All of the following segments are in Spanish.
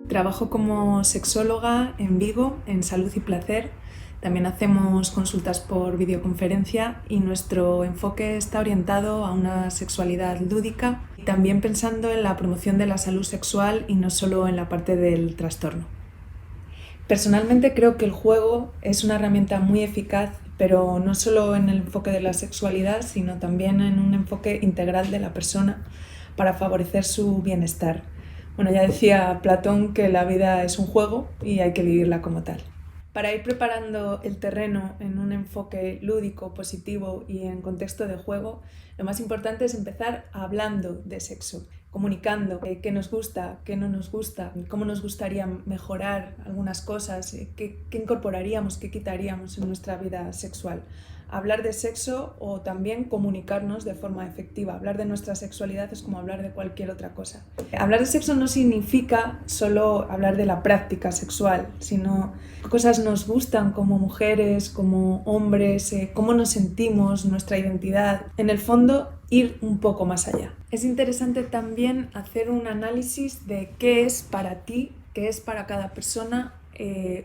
Trabajo como sexóloga en Vigo, en Salud y Placer. También hacemos consultas por videoconferencia y nuestro enfoque está orientado a una sexualidad lúdica, también pensando en la promoción de la salud sexual y no solo en la parte del trastorno. Personalmente creo que el juego es una herramienta muy eficaz, pero no solo en el enfoque de la sexualidad, sino también en un enfoque integral de la persona para favorecer su bienestar. Bueno, ya decía Platón que la vida es un juego y hay que vivirla como tal. Para ir preparando el terreno en un enfoque lúdico, positivo y en contexto de juego, lo más importante es empezar hablando de sexo, comunicando qué nos gusta, qué no nos gusta, cómo nos gustaría mejorar algunas cosas, qué incorporaríamos, qué quitaríamos en nuestra vida sexual. Hablar de sexo o también comunicarnos de forma efectiva. Hablar de nuestra sexualidad es como hablar de cualquier otra cosa. Hablar de sexo no significa solo hablar de la práctica sexual, sino qué cosas nos gustan como mujeres, como hombres, cómo nos sentimos, nuestra identidad. En el fondo, ir un poco más allá. Es interesante también hacer un análisis de qué es para ti, qué es para cada persona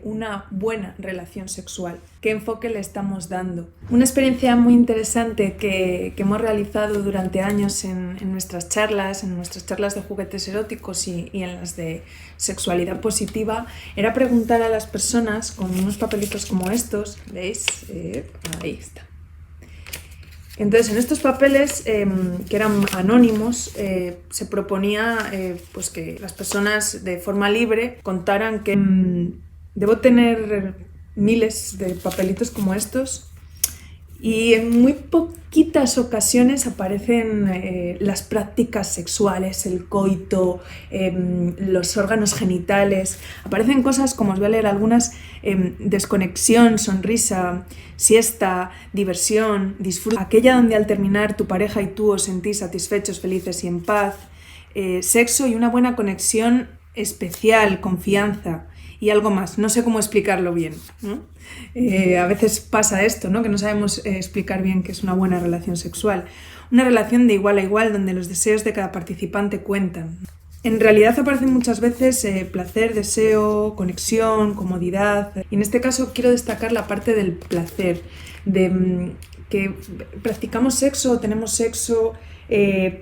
una buena relación sexual, qué enfoque le estamos dando. Una experiencia muy interesante que hemos realizado durante años en nuestras charlas de juguetes eróticos y en las de sexualidad positiva, era preguntar a las personas con unos papelitos como estos, ¿veis? Ahí está. Entonces, en estos papeles, que eran anónimos, se proponía pues que las personas de forma libre contaran que debo tener miles de papelitos como estos, y en muy poquitas ocasiones aparecen las prácticas sexuales, el coito, los órganos genitales. Aparecen cosas, como os voy a leer algunas, desconexión, sonrisa, siesta, diversión, disfrute, aquella donde al terminar tu pareja y tú os sentís satisfechos, felices y en paz, sexo y una buena conexión especial, confianza y algo más. No sé cómo explicarlo bien, ¿no? A veces pasa esto, ¿no? Que no sabemos explicar bien qué es una buena relación sexual. Una relación de igual a igual donde los deseos de cada participante cuentan. En realidad aparecen muchas veces placer, deseo, conexión, comodidad. Y en este caso quiero destacar la parte del placer, de que practicamos sexo, tenemos sexo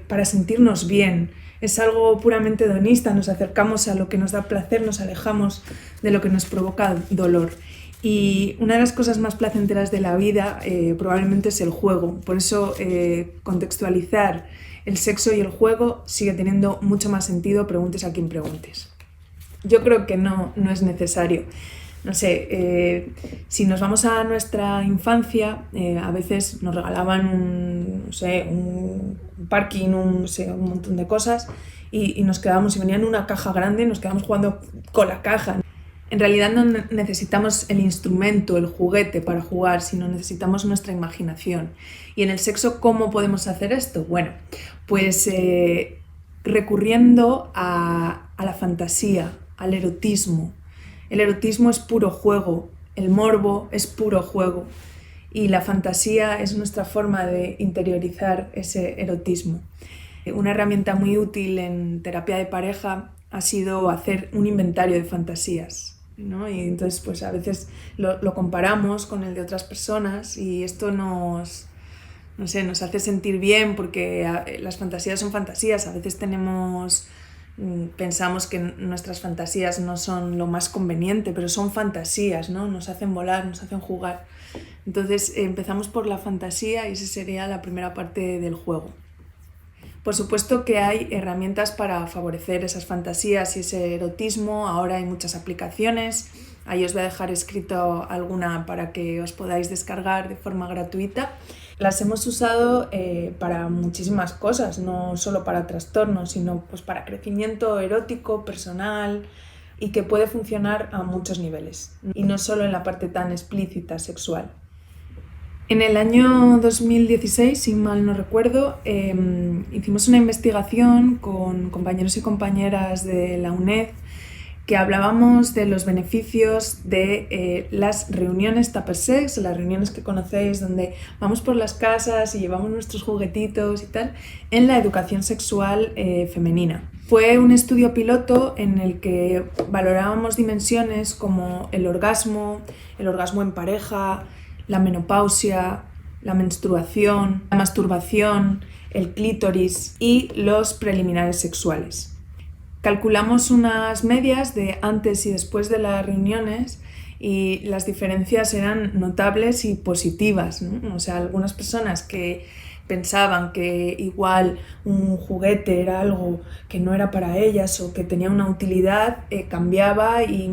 para sentirnos bien. Es algo puramente hedonista, nos acercamos a lo que nos da placer, nos alejamos de lo que nos provoca dolor. Y una de las cosas más placenteras de la vida probablemente es el juego. Por eso contextualizar el sexo y el juego sigue teniendo mucho más sentido, preguntes a quien preguntes. Yo creo que no es necesario. No sé, si nos vamos a nuestra infancia, a veces nos regalaban un parking, un montón de cosas y nos quedábamos, si venían una caja grande, nos quedamos jugando con la caja. En realidad no necesitamos el instrumento, el juguete para jugar, sino necesitamos nuestra imaginación. Y en el sexo, ¿cómo podemos hacer esto? Bueno, pues recurriendo a la fantasía, al erotismo. El erotismo es puro juego, el morbo es puro juego y la fantasía es nuestra forma de interiorizar ese erotismo. Una herramienta muy útil en terapia de pareja ha sido hacer un inventario de fantasías, ¿no? Y entonces pues a veces lo comparamos con el de otras personas y esto nos hace sentir bien porque las fantasías son fantasías. A veces pensamos que nuestras fantasías no son lo más conveniente, pero son fantasías, ¿no? Nos hacen volar, nos hacen jugar. Entonces empezamos por la fantasía y esa sería la primera parte del juego. Por supuesto que hay herramientas para favorecer esas fantasías y ese erotismo. Ahora hay muchas aplicaciones. Ahí os voy a dejar escrito alguna para que os podáis descargar de forma gratuita. Las hemos usado para muchísimas cosas, no solo para trastornos, sino pues para crecimiento erótico, personal y que puede funcionar a muchos niveles y no solo en la parte tan explícita sexual. En el año 2016, si mal no recuerdo, hicimos una investigación con compañeros y compañeras de la UNED que hablábamos de los beneficios de las reuniones tupper sex, las reuniones que conocéis donde vamos por las casas y llevamos nuestros juguetitos y tal, en la educación sexual femenina. Fue un estudio piloto en el que valorábamos dimensiones como el orgasmo en pareja, la menopausia, la menstruación, la masturbación, el clítoris y los preliminares sexuales. Calculamos unas medias de antes y después de las reuniones y las diferencias eran notables y positivas, ¿no? O sea, algunas personas que pensaban que igual un juguete era algo que no era para ellas o que tenía una utilidad, cambiaba y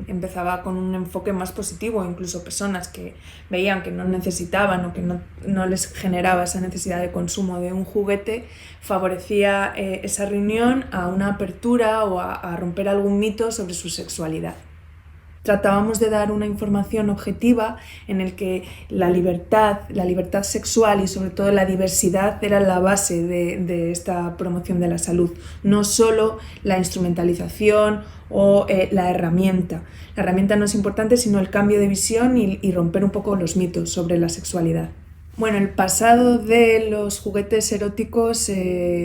empezaba con un enfoque más positivo. Incluso personas que veían que no necesitaban o que no les generaba esa necesidad de consumo de un juguete, favorecía esa reunión a una apertura o a romper algún mito sobre su sexualidad. Tratábamos de dar una información objetiva en el que la libertad sexual y sobre todo la diversidad era la base de esta promoción de la salud, no solo la instrumentalización o la herramienta. La herramienta no es importante, sino el cambio de visión y romper un poco los mitos sobre la sexualidad. Bueno, el pasado de los juguetes eróticos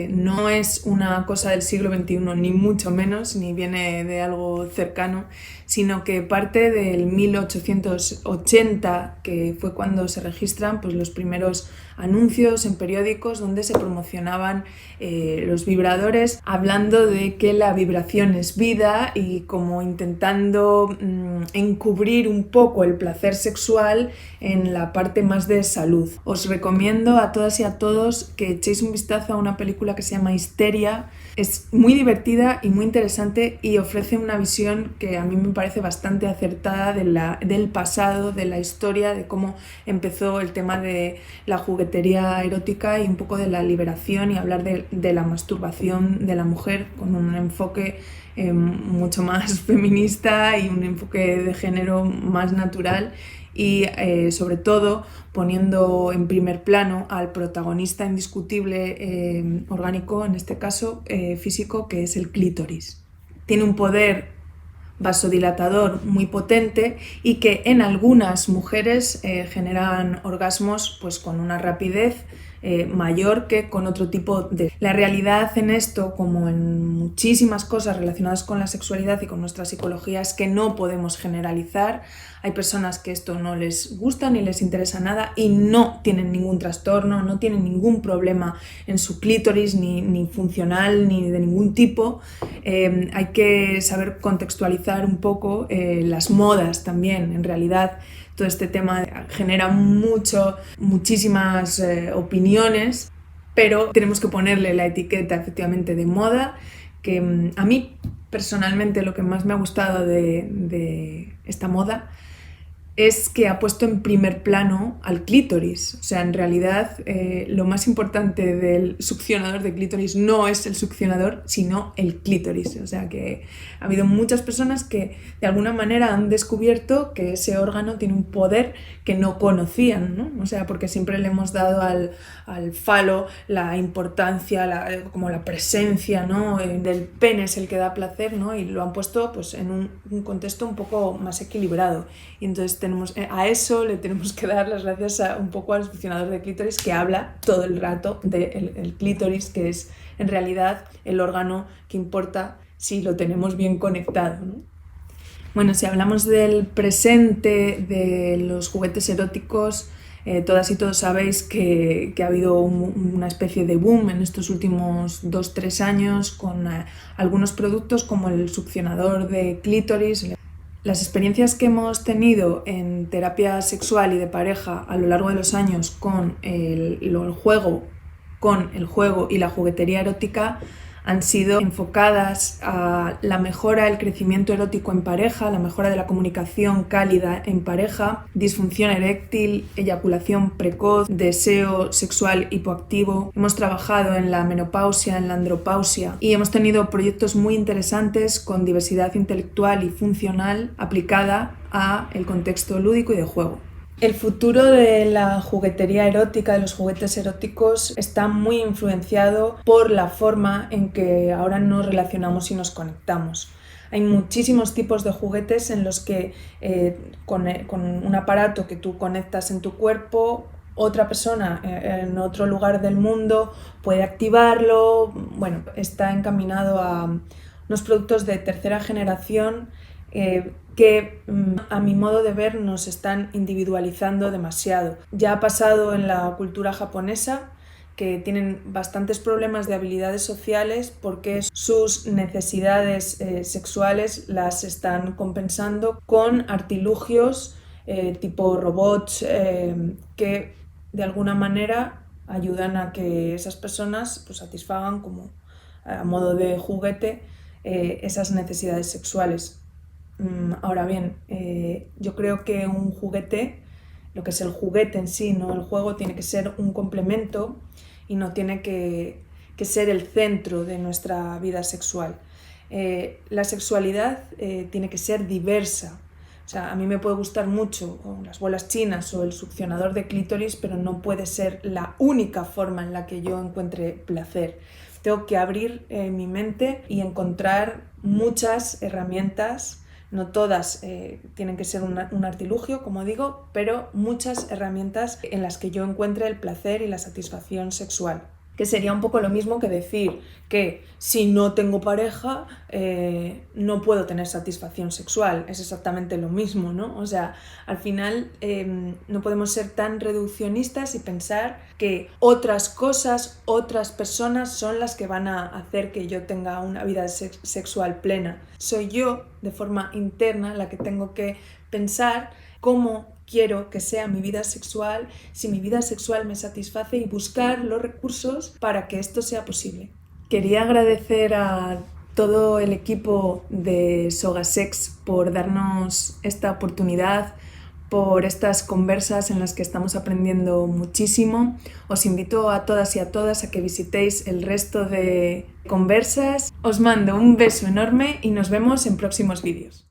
no es una cosa del siglo XXI, ni mucho menos, ni viene de algo cercano, sino que parte del 1880, que fue cuando se registran pues, los primeros anuncios en periódicos donde se promocionaban los vibradores, hablando de que la vibración es vida y como intentando encubrir un poco el placer sexual en la parte más de salud. Os recomiendo a todas y a todos que echéis un vistazo a una película que se llama Histeria. Es muy divertida y muy interesante y ofrece una visión que a mí me parece bastante acertada del pasado, de la historia, de cómo empezó el tema de la juguetería erótica y un poco de la liberación y hablar de la masturbación de la mujer con un enfoque mucho más feminista y un enfoque de género más natural y sobre todo poniendo en primer plano al protagonista indiscutible orgánico, en este caso físico, que es el clítoris. Tiene un poder vasodilatador muy potente y que en algunas mujeres generan orgasmos pues, con una rapidez mayor que con otro tipo de... La realidad en esto, como en muchísimas cosas relacionadas con la sexualidad y con nuestra psicología, es que no podemos generalizar. Hay personas que esto no les gusta ni les interesa nada y no tienen ningún trastorno, no tienen ningún problema en su clítoris, ni funcional, ni de ningún tipo. Hay que saber contextualizar un poco las modas también, en realidad. Todo este tema genera muchísimas opiniones, pero tenemos que ponerle la etiqueta efectivamente de moda, que a mí personalmente lo que más me ha gustado de esta moda es que ha puesto en primer plano al clítoris. O sea, en realidad lo más importante del succionador de clítoris no es el succionador, sino el clítoris. O sea, que ha habido muchas personas que de alguna manera han descubierto que ese órgano tiene un poder que no conocían, ¿no? O sea, porque siempre le hemos dado al falo la importancia, como la presencia, ¿no? Del pene es el que da placer, ¿no? Y lo han puesto pues, en un contexto un poco más equilibrado. Y entonces a eso le tenemos que dar las gracias un poco al succionador de clítoris, que habla todo el rato del clítoris, que es en realidad el órgano que importa si lo tenemos bien conectado, ¿no? Bueno, si hablamos del presente de los juguetes eróticos, todas y todos sabéis que ha habido una especie de boom en estos últimos 2-3 años con algunos productos como el succionador de clítoris. Las experiencias que hemos tenido en terapia sexual y de pareja a lo largo de los años con el juego y la juguetería erótica han sido enfocadas a la mejora del crecimiento erótico en pareja, la mejora de la comunicación cálida en pareja, disfunción eréctil, eyaculación precoz, deseo sexual hipoactivo. Hemos trabajado en la menopausia, en la andropausia y hemos tenido proyectos muy interesantes con diversidad intelectual y funcional aplicada a el contexto lúdico y de juego. El futuro de la juguetería erótica, de los juguetes eróticos, está muy influenciado por la forma en que ahora nos relacionamos y nos conectamos. Hay muchísimos tipos de juguetes en los que con un aparato que tú conectas en tu cuerpo, otra persona en otro lugar del mundo puede activarlo. Bueno, está encaminado a unos productos de tercera generación que a mi modo de ver nos están individualizando demasiado. Ya ha pasado en la cultura japonesa, que tienen bastantes problemas de habilidades sociales porque sus necesidades sexuales las están compensando con artilugios tipo robots que de alguna manera ayudan a que esas personas pues, satisfagan como a modo de juguete esas necesidades sexuales. Ahora bien, yo creo que un juguete, lo que es el juguete en sí, no el juego, tiene que ser un complemento y no tiene que ser el centro de nuestra vida sexual. La sexualidad tiene que ser diversa. O sea, a mí me puede gustar mucho las bolas chinas o el succionador de clítoris, pero no puede ser la única forma en la que yo encuentre placer. Tengo que abrir mi mente y encontrar muchas herramientas. No todas tienen que ser un artilugio, como digo, pero muchas herramientas en las que yo encuentre el placer y la satisfacción sexual. Que sería un poco lo mismo que decir que si no tengo pareja no puedo tener satisfacción sexual. Es exactamente lo mismo, ¿no? O sea, al final no podemos ser tan reduccionistas y pensar que otras cosas, otras personas son las que van a hacer que yo tenga una vida sexual plena. Soy yo, de forma interna, la que tengo que pensar cómo quiero que sea mi vida sexual, si mi vida sexual me satisface y buscar los recursos para que esto sea posible. Quería agradecer a todo el equipo de Sogasex por darnos esta oportunidad, por estas conversas en las que estamos aprendiendo muchísimo. Os invito a todas y a todas a que visitéis el resto de conversas. Os mando un beso enorme y nos vemos en próximos vídeos.